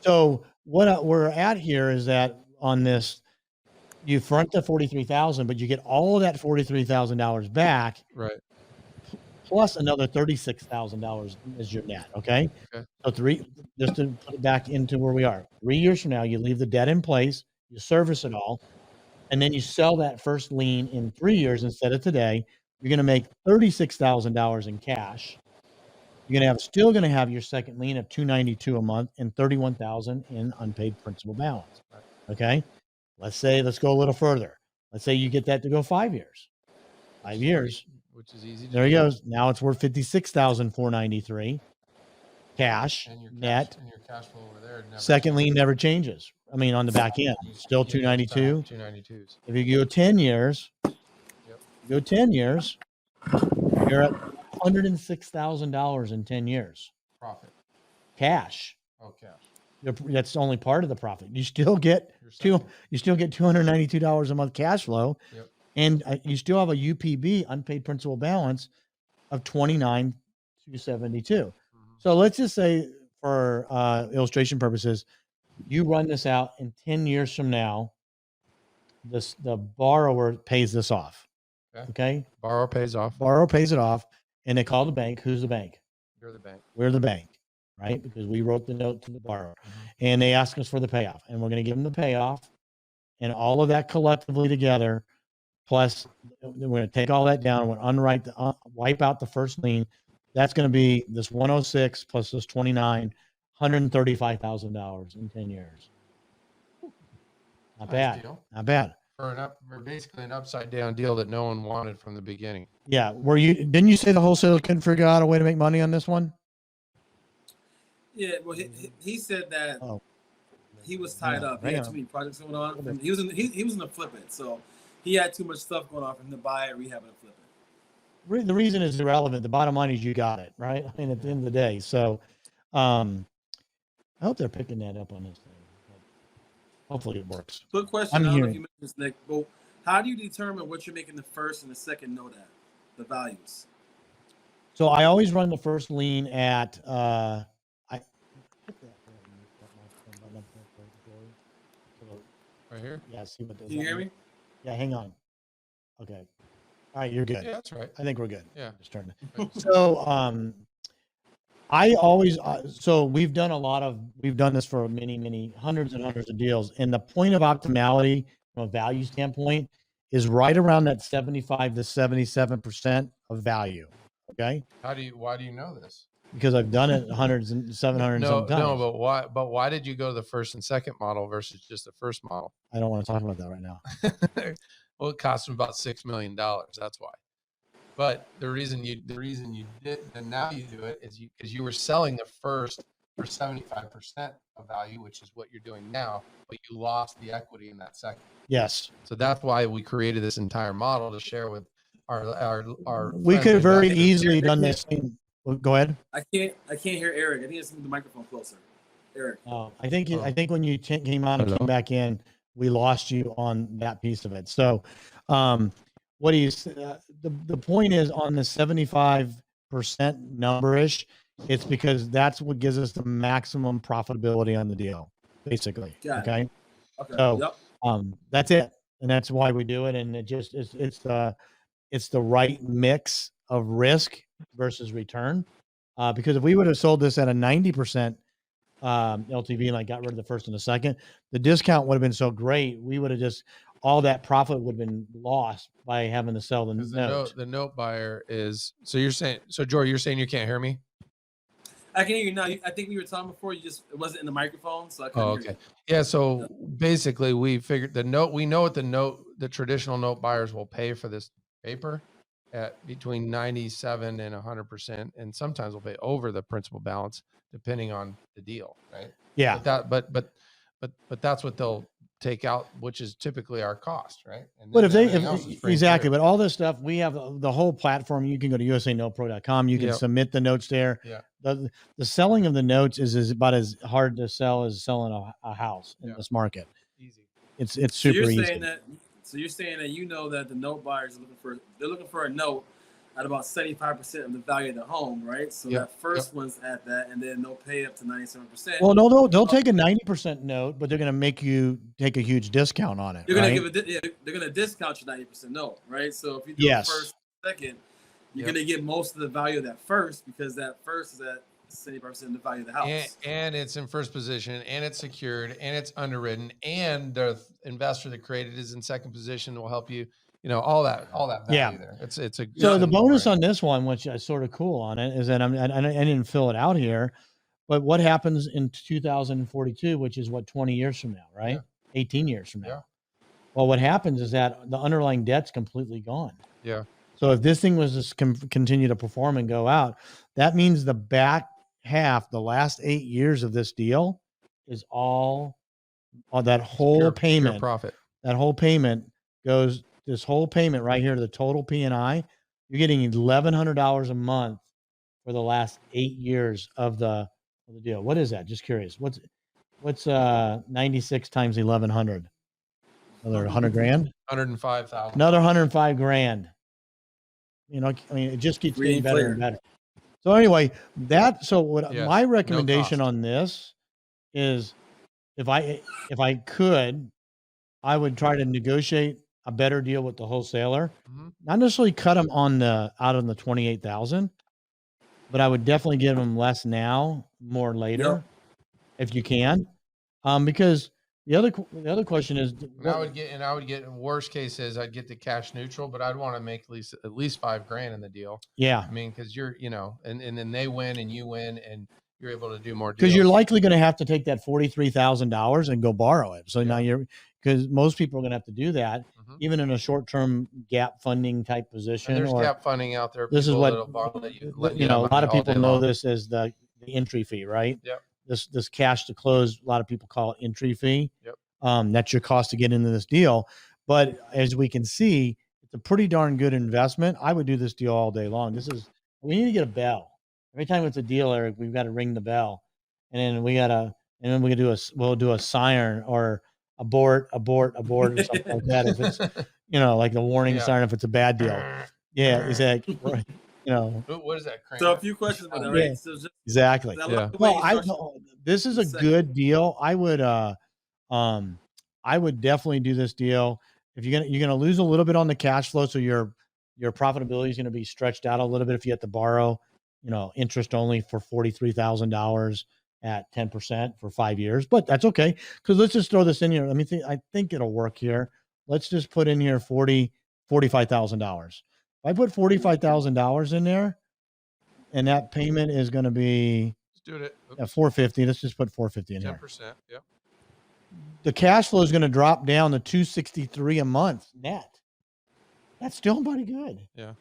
So what we're at here is that on this, you front the $43,000, but you get all of that $43,000 back, right? Plus another $36,000 as your net. Okay. Okay. So just to put it back into where we are. 3 years from now, you leave the debt in place, you service it all, and then you sell that first lien in 3 years instead of today. You're going to make $36,000 in cash. You're still going to have your second lien of $292 a month and $31,000 in unpaid principal balance. Okay. Let's go a little further. Let's say you get that to go 5 years. 5 years. Which is easy. There he goes. Now it's worth $56,493 cash, and your net. And your cash flow over there. Second lien never changes. I mean, on the back end, still 292. 292s. If you go 10 years, you're at $106,000 in 10 years. Profit. Cash. Oh, cash. That's only part of the profit. You still get $292 a month cash flow. Yep. And you still have a UPB, unpaid principal balance, of $29,272. So let's just say, for illustration purposes, you run this out in 10 years from now, the borrower pays this off. Okay. Borrower pays off. Borrower pays it off, and they call the bank. Who's the bank? You're the bank. We're the bank, right? Because we wrote the note to the borrower, and they ask us for the payoff, and we're going to give them the payoff, and all of that collectively together. Plus, we're going to take all that down. We're going to wipe out the first lien. That's going to be this 106 plus this 29, $135,000 in 10 years. Not bad. Deal. Not bad. For basically an upside down deal that no one wanted from the beginning. Yeah. Didn't you say the wholesaler couldn't figure out a way to make money on this one? Yeah. Well, he said that he was tied up. He hang had on. too many projects going on. He was in the flip it, so he had too much stuff going on for him to buy it, rehab it, and flip it. The reason is irrelevant. The bottom line is you got it, right? I mean, at the end of the day. So I hope they're picking that up on this thing. Hopefully it works. Quick question. I don't know if you mentioned this, Nick, but how do you determine what you're making the first and the second note at, the values? So I always run the first lien at Right here. Yeah, see what Can you hear me? Yeah, hang on. Okay. All right, you're good. Yeah, that's right. I think we're good. Yeah. Just turn it. So I always so we've done this for many hundreds and hundreds of deals, and the point of optimality from a value standpoint is right around that 75 to 77% of value. Okay. Why do you know this? Because I've done it hundreds and 700 sometimes. No, but why did you go to the first and second model versus just the first model? I don't want to talk about that right now. Well, it cost them about $6 million. That's why. But the reason you did, and now you do it, is because you were selling the first for 75% of value, which is what you're doing now, but you lost the equity in that second. Yes. So that's why we created this entire model to share with our. We could have very easily done this thing. Well, go ahead. I can't hear Eric. I think it's the microphone closer. Eric. I think when you came on and came back in, we lost you on that piece of it. So, what do you? The point is on the 75% numberish, it's because that's what gives us the maximum profitability on the deal, basically. Okay. So, that's it, and that's why we do it, and it just it's the right mix of risk versus return, because if we would have sold this at a 90% LTV and I got rid of the first and the second, the discount would have been so great. We would have just, all that profit would have been lost by having to sell the note. The note buyer is, Jory, you're saying you can't hear me? I can hear you now. I think we were talking before. It wasn't in the microphone, so I couldn't hear you. Yeah. So basically, we figured we know what the traditional note buyers will pay for this paper at between 97 and 100%, and sometimes we'll pay over the principal balance depending on the deal, right? Yeah. But that's what they'll take out, which is typically our cost, right? And but exactly, but all this stuff, we have the whole platform. You can go to usanotepro.com. You can submit the notes there. Yeah. The selling of the notes is about as hard to sell as selling a house in this market. Easy. It's super easy. So you're saying that that the note buyers are looking for a note at about 75% of the value of the home, right? So that first one's at that, and then they'll pay up to 97%. Well, no, they'll take a 90% note, but they're going to make you take a huge discount on it. They're going to they're going to discount your 90% note, right? So if you do first, second, you're going to get most of the value of that first, because that first is at 70% of the value of the house. And it's in first position, and it's secured, and it's underwritten, and the investor that created is in second position will help you. All that value there. It's a so the bonus on this one, which is sort of cool on it, is that I didn't fill it out here, but what happens in 2042, which is 20 years from now, right? 18 years from now. Yeah. Well, what happens is that the underlying debt's completely gone. Yeah. So if this thing was to continue to perform and go out, that means the back half, the last 8 years of this deal, is all that whole payment. Pure profit. That whole payment goes. This whole payment right here to the total P&I, you're getting $1,100 a month for the last 8 years of the deal. What is that? Just curious. What's 96 times 1,100? Another 100 grand? 105,000. Another 105 grand. It just keeps getting better and better. So anyway, my recommendation on this is, if I could, I would try to negotiate a better deal with the wholesaler, not necessarily cut them out on the 28,000, but I would definitely give them less now, more later, if you can, because the other question is, I would get worst case is I'd get the cash neutral, but I'd want to make at least $5,000 in the deal. Yeah, I mean, because you're and then they win and you win and you're able to do more deals. Because you're likely going to have to take that $43,000 and go borrow it. So now because most people are going to have to do that, even in a short-term gap funding type position. And there's gap funding out there. This is what a lot of people know this as the entry fee, right? Yep. this cash to close. A lot of people call it entry fee. Yep. That's your cost to get into this deal. But as we can see, it's a pretty darn good investment. I would do this deal all day long. We need to get a bell. Every time it's a deal, Eric, we've got to ring the bell, and then we'll do a siren or abort or something like that. If it's, like the warning siren, if it's a bad deal. Yeah, exactly. What is that? So a few questions about that, right? Yeah, So just, exactly. Yeah. Well, this is a good deal. I would definitely do this deal. If you're gonna lose a little bit on the cash flow, so your profitability is going to be stretched out a little bit if you have to borrow, interest only for $43,000 at 10% for 5 years. But that's okay, because let's just throw this in here. Let me think. I think it'll work here. Let's just put in here $45,000. If I put $45,000 in there, and that payment is going to be at $450. Let's just put $450 in here. 10%. Yep. The cash flow is going to drop down to $263 a month net. That's still pretty good. Yeah.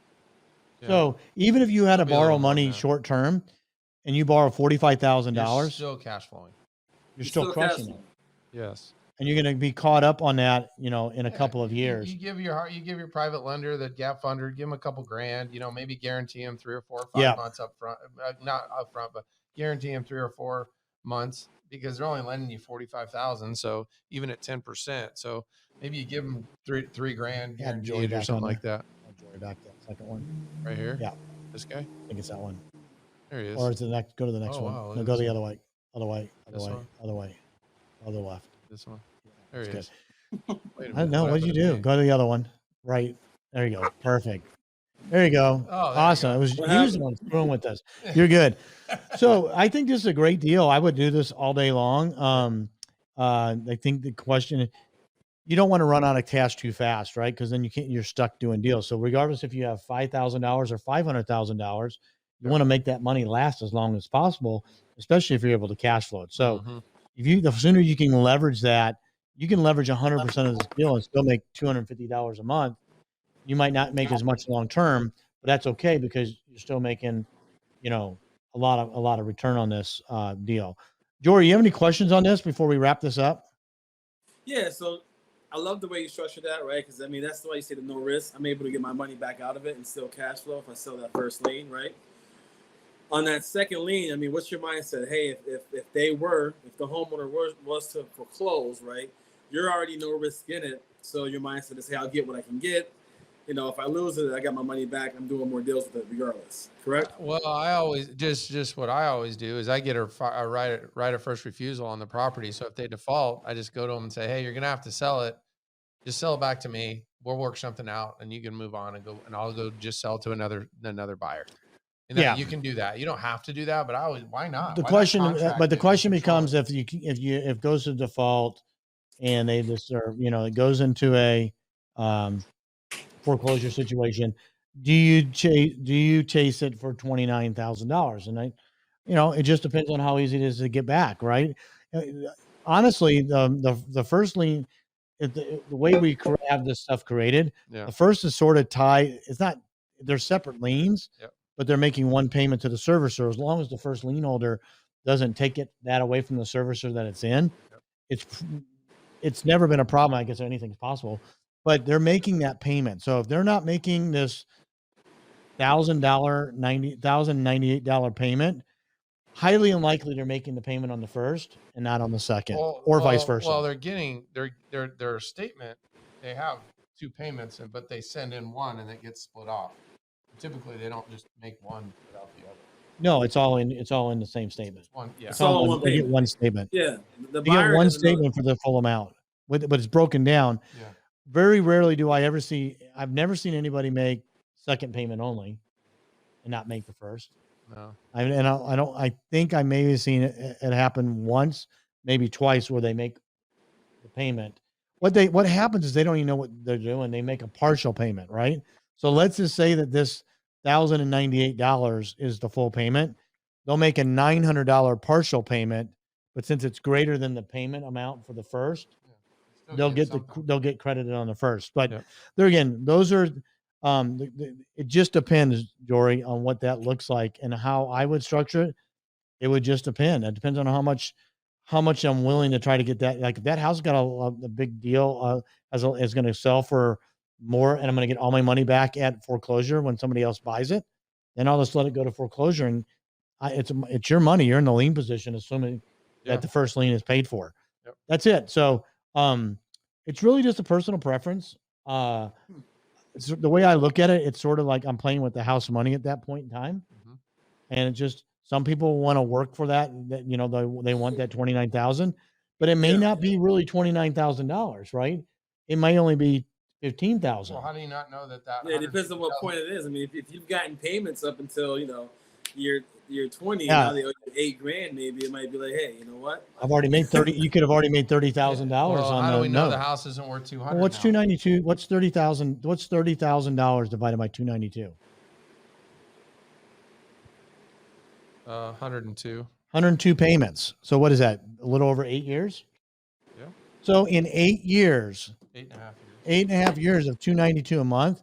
So even if you had to borrow money short term, and you borrow $45,000, still cash flowing. You're still crushing it. Yes. And you're going to be caught up on that, in a couple of years. You give your private lender, the gap funder, give them a couple grand, maybe guarantee them 3 or 4 or 5 months up front, not up front, but guarantee them 3 or 4 months, because they're only lending you 45,000. So even at 10%, so maybe you give them three grand guaranteed or something like that. Joy back that second one Right here. Yeah. This guy. I think it's that one. There he is. Or is it the next? Go to the next one. Wow, No, go the other way. Other left. This one. There he is. Wait a minute. No, what did you do? Go to the other one. Right. There you go. Perfect. There you go. Awesome. It was the one screwing with us. You're good. So I think this is a great deal. I would do this all day long. I think the question, you don't want to run out of cash too fast, right? Because then you're stuck doing deals. So regardless if you have $5,000 or $500,000, you want to make that money last as long as possible, especially if you're able to cash flow it. So the sooner you can leverage that, you can leverage 100% of this deal and still make $250 a month. You might not make as much long term, but that's okay, because you're still making, a lot of return on this deal. Jory, you have any questions on this before we wrap this up? Yeah. So I love the way you structure that, right? Because that's the way you say the no risk. I'm able to get my money back out of it and still cash flow if I sell that first lien, right? On that second lien, what's your mindset? Hey, if the homeowner was to foreclose, right? You're already no risk in it. So your mindset is, hey, I'll get what I can get. If I lose it, I got my money back. I'm doing more deals with it regardless. Correct? Well, I always just what I always do is I get a right of first refusal on the property. So if they default, I just go to them and say, hey, you're gonna have to sell it. Just sell it back to me. We'll work something out, and you can move on and I'll go just sell it to another buyer. And you can do that. You don't have to do that, but why not? The question becomes, if it goes to default and they just it goes into a foreclosure situation, do you chase it for $29,000? And it just depends on how easy it is to get back, right? Honestly, the first lien, the way we have this stuff created, the first is sort of tied. It's not, they're separate liens, but they're making one payment to the servicer. As long as the first lien holder doesn't take that away from the servicer that it's in, it's never been a problem. I guess anything's possible, but they're making that payment. So if they're not making this $1,098 payment, highly unlikely they're making the payment on the first and not on the second, or vice versa. Well, they're getting their statement. They have 2 payments, but they send in one and it gets split off. Typically, they don't just make one without the other. No, it's all in the same statement. It's all one payment. One statement. Yeah, you get one statement for the full amount, but it's broken down. Yeah. Very rarely do I ever see. I've never seen anybody make second payment only, and not make the first. No. I think I may have seen it happen once, maybe twice, where they make the payment. What happens is they don't even know what they're doing. They make a partial payment, right? So let's just say that this $1,098 is the full payment. They'll make a $900 partial payment, but since it's greater than the payment amount for the first, they'll get credited on the first. But there again, those are it just depends, Jory, on what that looks like and how I would structure it. It would just depend. It depends on how much I'm willing to try to get that. Like if that house got a big deal, is going to sell for more, and I'm going to get all my money back at foreclosure when somebody else buys it, then I'll just let it go to foreclosure, and it's your money. You're in the lien position, assuming that the first lien is paid for. Yep. That's it. So it's really just a personal preference. It's the way I look at it. It's sort of like I'm playing with the house money at that point in time, and it just some people want to work for that. That they want that $29,000, but it may not be really $29,000, right? It might only be $15,000. Well, how do you not know that? Yeah, it depends on what point it is. I mean, if you've gotten payments up until you're 20, Yeah. now they owe you $8,000. Maybe it might be like, hey, you know what? I've already made 30. You could have already made $30,000 Well, on how the do we know note. the house isn't worth 200? Well, what's 292? What's 30,000? What's $30,000 divided by 292? 102. 102 payments. So what is that? A little over 8 years? Yeah. So in 8 years, 8.5 years. 8.5 years of 292 a month,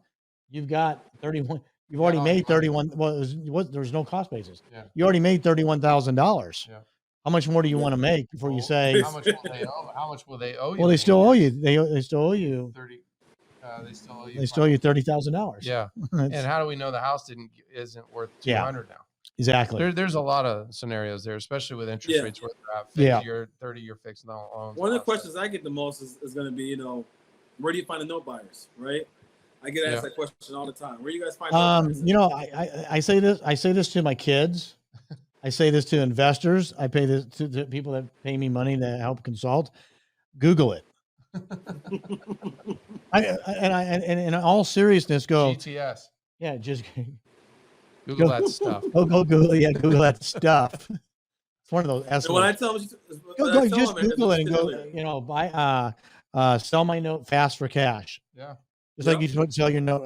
you've got 31. You've already made 31. Well, there's no cost basis. Yeah. You already made $31,000. Yeah. How much more do you want to make before you say? How much will they owe? How much will they owe you? Well, they still owe you. They still owe you. 30. They still owe you. They still owe you $30,000. Yeah. And how do we know the house isn't worth 200 now? Exactly. There's a lot of scenarios there, especially with interest rates where they're at. 30-year fixed loans. One of the questions I get the most is going to be, where do you find the note buyers, right? I get asked that question all the time. Where do you guys find note buyers? I say this to my kids. I say this to investors. I pay this to people that pay me money to help consult. Google it. And in all seriousness, go GTS. Yeah, just Google that stuff. Go Google. Yeah, Google that stuff. It's one of those. And when I tell them, just Google it and go. Buy. Sell my note fast for cash. Yeah. Just like you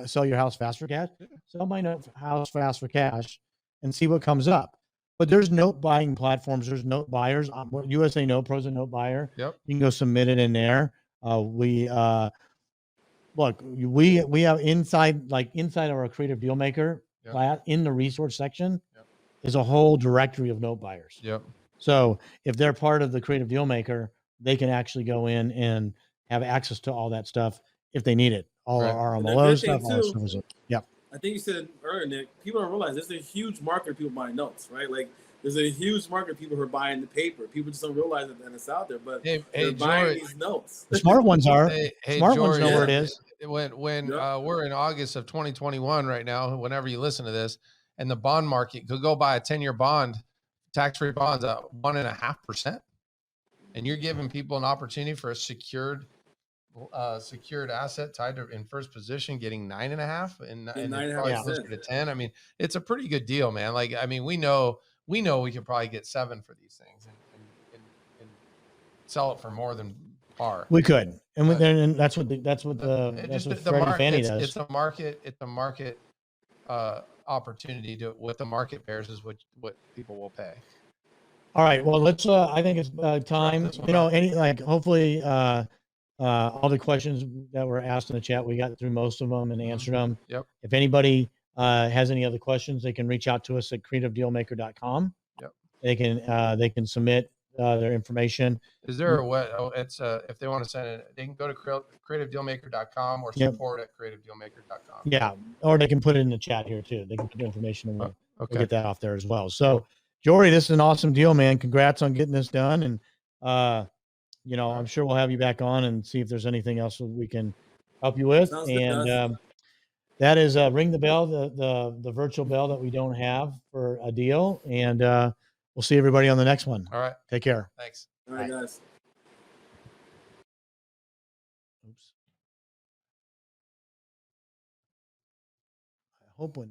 sell your house fast for cash. Yeah. Sell my house fast for cash, and see what comes up. But there's note buying platforms. There's note buyers. USA Note Pro's a note buyer. Yep. You can go submit it in there. We have inside of our Creative Dealmaker class in the resource section is a whole directory of note buyers. Yep. So if they're part of the Creative Dealmaker, they can actually go in and have access to all that stuff if they need it. All our RMLO stuff, all that stuff. Yeah. I think you said earlier, Nick, people don't realize there's a huge market of people buying notes, right? Like there's a huge market of people who are buying the paper. People just don't realize that it's out there, but they're buying these notes. The smart ones are. Smart ones know where it is. When we're in August of 2021 right now, whenever you listen to this, and the bond market could go buy a 10-year bond, tax-free bonds at 1.5%, and you're giving people an opportunity for a secured asset tied to in first position, getting 9.5 and closer to 10. I mean, it's a pretty good deal, man. Like, I mean, we know we could probably get 7 for these things and sell it for more than par. We could, and that's what Freddie and Fannie does. It's a market opportunity to what the market bears is what people will pay. All right. Well, let's. I think it's time. Hopefully. All the questions that were asked in the chat, we got through most of them and answered them. Yep. If anybody has any other questions, they can reach out to us at creativedealmaker.com. Yep. They can submit their information. Is there a way? If they want to send it, they can go to creativedealmaker.com or support at creativedealmaker.com. Yeah, or they can put it in the chat here too. They can put the information and we'll get that off there as well. So, Jory, this is an awesome deal, man. Congrats on getting this done, and I'm sure we'll have you back on and see if there's anything else we can help you with. That is ring the bell, the virtual bell that we don't have for a deal. And we'll see everybody on the next one. All right. Take care. Thanks. All right, guys. Oops. I hope when